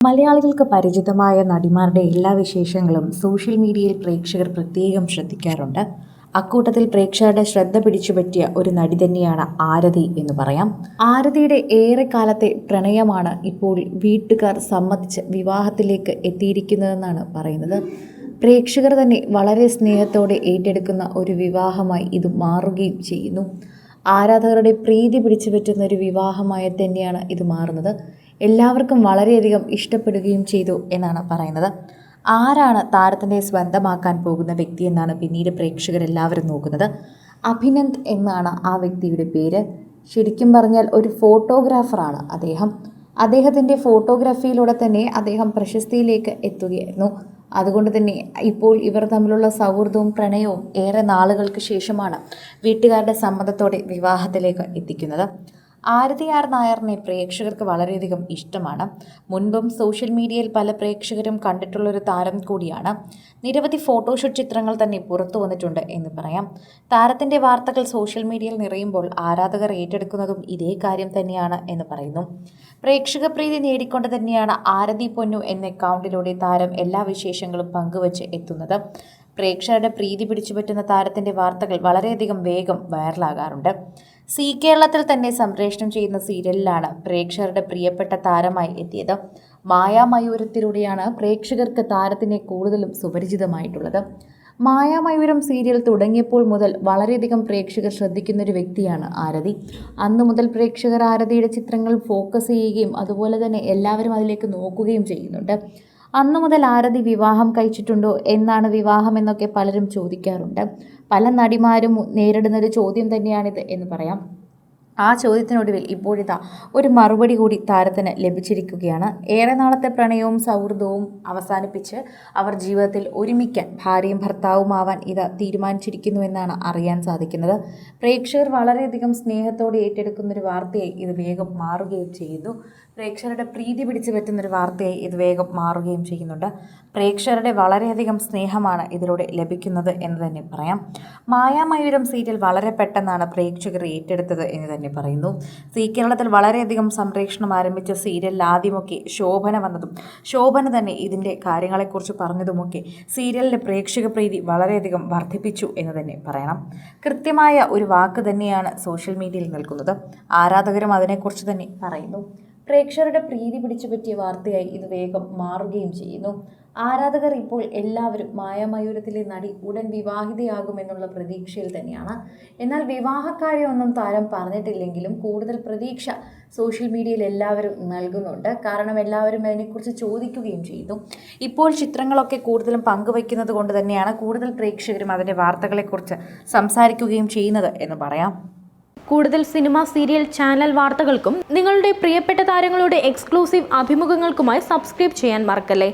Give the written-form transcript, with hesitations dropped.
മലയാളികൾക്ക് പരിചിതമായ നടിമാരുടെ എല്ലാ വിശേഷങ്ങളും സോഷ്യൽ മീഡിയയിൽ പ്രേക്ഷകർ പ്രത്യേകം ശ്രദ്ധിക്കാറുണ്ട്. അക്കൂട്ടത്തിൽ പ്രേക്ഷകരുടെ ശ്രദ്ധ പിടിച്ചുപറ്റിയ ഒരു നടി തന്നെയാണ് ആരതി എന്ന് പറയാം. ആരതിയുടെ ഏറെക്കാലത്തെ പ്രണയമാണ് ഇപ്പോൾ വീട്ടുകാർ സമ്മതിച്ച് വിവാഹത്തിലേക്ക് എത്തിയിരിക്കുന്നതെന്നാണ് പറയുന്നത്. പ്രേക്ഷകർ തന്നെ വളരെ സ്നേഹത്തോടെ ഏറ്റെടുക്കുന്ന ഒരു വിവാഹമായി ഇത് മാറുകയും ചെയ്യുന്നു. ആരാധകരുടെ പ്രീതി പിടിച്ചുപറ്റുന്ന ഒരു വിവാഹമായി തന്നെയാണ് ഇത് മാറുന്നത്. എല്ലാവർക്കും വളരെയധികം ഇഷ്ടപ്പെടുകയും ചെയ്തു എന്നാണ് പറയുന്നത്. ആരാണ് താരത്തിൻ്റെ സ്വന്തമാക്കാൻ പോകുന്ന വ്യക്തി എന്നാണ് പിന്നീട് പ്രേക്ഷകരെല്ലാവരും നോക്കുന്നത്. അഭിനന്ദ് എന്നാണ് ആ വ്യക്തിയുടെ പേര്. ശരിക്കും പറഞ്ഞാൽ ഒരു ഫോട്ടോഗ്രാഫറാണ് അദ്ദേഹം. അദ്ദേഹത്തിൻ്റെ ഫോട്ടോഗ്രാഫിയിലൂടെ തന്നെ അദ്ദേഹം പ്രശസ്തിയിലേക്ക് എത്തുകയായിരുന്നു. അതുകൊണ്ട് തന്നെ ഇപ്പോൾ ഇവർ തമ്മിലുള്ള സൗഹൃദവും പ്രണയവും ഏറെ നാളുകൾക്ക് ശേഷമാണ് വീട്ടുകാരുടെ സമ്മതത്തോടെ വിവാഹത്തിലേക്ക് എത്തിക്കുന്നത്. ആരതി ആർ നായറിനെ പ്രേക്ഷകർക്ക് വളരെയധികം ഇഷ്ടമാണ്. മുൻപും സോഷ്യൽ മീഡിയയിൽ പല പ്രേക്ഷകരും കണ്ടിട്ടുള്ളൊരു താരം കൂടിയാണ്. നിരവധി ഫോട്ടോഷൂട്ട് ചിത്രങ്ങൾ തന്നെ പുറത്തു വന്നിട്ടുണ്ട് എന്ന് പറയാം. താരത്തിൻ്റെ വാർത്തകൾ സോഷ്യൽ മീഡിയയിൽ നിറയുമ്പോൾ ആരാധകർ ഏറ്റെടുക്കുന്നതും ഇതേ കാര്യം തന്നെയാണ് എന്ന് പറയുന്നു. പ്രേക്ഷക പ്രീതി നേടിക്കൊണ്ട് തന്നെയാണ് ആരതി പൊന്നു എന്ന അക്കൗണ്ടിലൂടെ താരം എല്ലാ വിശേഷങ്ങളും പങ്കുവച്ച് എത്തുന്നത്. പ്രേക്ഷകരുടെ പ്രീതി പിടിച്ചുപറ്റുന്ന താരത്തിൻ്റെ വാർത്തകൾ വളരെയധികം വേഗം വൈറലാകാറുണ്ട്. സി കേരളത്തിൽ തന്നെ സംപ്രേഷണം ചെയ്യുന്ന സീരിയലിലാണ് പ്രേക്ഷകരുടെ പ്രിയപ്പെട്ട താരമായി എത്തിയത്. മായാമയൂരത്തിലൂടെയാണ് പ്രേക്ഷകർക്ക് താരത്തിനെ കൂടുതലും സുപരിചിതമായിട്ടുള്ളത്. മായാമയൂരം സീരിയൽ തുടങ്ങിയപ്പോൾ മുതൽ വളരെയധികം പ്രേക്ഷകർ ശ്രദ്ധിക്കുന്നൊരു വ്യക്തിയാണ് ആരതി. അന്നു മുതൽ പ്രേക്ഷകർ ആരതിയുടെ ചിത്രങ്ങൾ ഫോക്കസ് ചെയ്യുകയും അതുപോലെ തന്നെ എല്ലാവരും അതിലേക്ക് നോക്കുകയും ചെയ്യുന്നുണ്ട്. അന്നു മുതൽ ആരതി വിവാഹം കഴിച്ചിട്ടുണ്ടോ, എന്നാണ് വിവാഹം എന്നൊക്കെ പലരും ചോദിക്കാറുണ്ട്. പല നടിമാരും നേരിടുന്നൊരു ചോദ്യം തന്നെയാണിത് എന്ന് പറയാം. ആ ചോദ്യത്തിനൊടുവിൽ ഇപ്പോഴിതാ ഒരു മറുപടി കൂടി താരത്തിന് ലഭിച്ചിരിക്കുകയാണ്. ഏറെ നാളത്തെ പ്രണയവും സൗഹൃദവും അവസാനിപ്പിച്ച് അവർ ജീവിതത്തിൽ ഒരുമിക്കാൻ ഭാര്യയും ഭർത്താവുമാവാൻ ഇത് തീരുമാനിച്ചിരിക്കുന്നുവെന്നാണ് അറിയാൻ സാധിക്കുന്നത്. പ്രേക്ഷകർ വളരെയധികം സ്നേഹത്തോടെ ഏറ്റെടുക്കുന്നൊരു വാർത്തയായി ഇത് വേഗം മാറുകയും ചെയ്യുന്നു. പ്രേക്ഷകരുടെ പ്രീതി പിടിച്ചു പറ്റുന്നൊരു വാർത്തയായി ഇത് വേഗം മാറുകയും ചെയ്യുന്നുണ്ട്. പ്രേക്ഷകരുടെ വളരെയധികം സ്നേഹമാണ് ഇതിലൂടെ ലഭിക്കുന്നത് എന്ന് തന്നെ പറയാം. മായാമയൂരം സീരിയൽ വളരെ പെട്ടെന്നാണ് പ്രേക്ഷകർ ഏറ്റെടുത്തത് എന്ന് തന്നെ പറയുന്നു. സി കേരളത്തിൽ വളരെയധികം സംപ്രേഷണം ആരംഭിച്ച സീരിയലിൽ ആദ്യമൊക്കെ ശോഭന വന്നതും ശോഭന തന്നെ ഇതിൻ്റെ കാര്യങ്ങളെക്കുറിച്ച് പറഞ്ഞതുമൊക്കെ സീരിയലിൻ്റെ പ്രേക്ഷക പ്രീതി വളരെയധികം വർദ്ധിപ്പിച്ചു എന്ന് തന്നെ പറയണം. കൃത്യമായ ഒരു വാക്ക് തന്നെയാണ് സോഷ്യൽ മീഡിയയിൽ നിൽക്കുന്നത്. ആരാധകരും അതിനെക്കുറിച്ച് തന്നെ പറയുന്നു. പ്രേക്ഷകരുടെ പ്രീതി പിടിച്ചുപറ്റിയ വാർത്തയായി ഇത് വേഗം മാറുകയും ചെയ്യുന്നു. ആരാധകർ ഇപ്പോൾ എല്ലാവരും മായാമയൂരത്തിലെ നടി ഉടൻ വിവാഹിതയാകുമെന്നുള്ള പ്രതീക്ഷയിൽ തന്നെയാണ്. എന്നാൽ വിവാഹക്കാര്യമൊന്നും താരം പറഞ്ഞിട്ടില്ലെങ്കിലും കൂടുതൽ പ്രതീക്ഷ സോഷ്യൽ മീഡിയയിൽ എല്ലാവരും നൽകുന്നുണ്ട്. കാരണം എല്ലാവരും അതിനെക്കുറിച്ച് ചോദിക്കുകയും ചെയ്യുന്നു. ഇപ്പോൾ ചിത്രങ്ങളൊക്കെ കൂടുതലും പങ്കുവയ്ക്കുന്നത് കൊണ്ട് തന്നെയാണ് കൂടുതൽ പ്രേക്ഷകരും അതിൻ്റെ വാർത്തകളെക്കുറിച്ച് സംസാരിക്കുകയും ചെയ്യുന്നത് എന്ന് പറയാം. കൂടുതൽ സിനിമ, സീരിയൽ, ചാനൽ വാർത്തകൾക്കും നിങ്ങളുടെ പ്രിയപ്പെട്ട താരങ്ങളുടെ എക്സ്ക്ലൂസീവ് അഭിമുഖങ്ങൾക്കുമായി സബ്സ്ക്രൈബ് ചെയ്യാൻ മറക്കല്ലേ.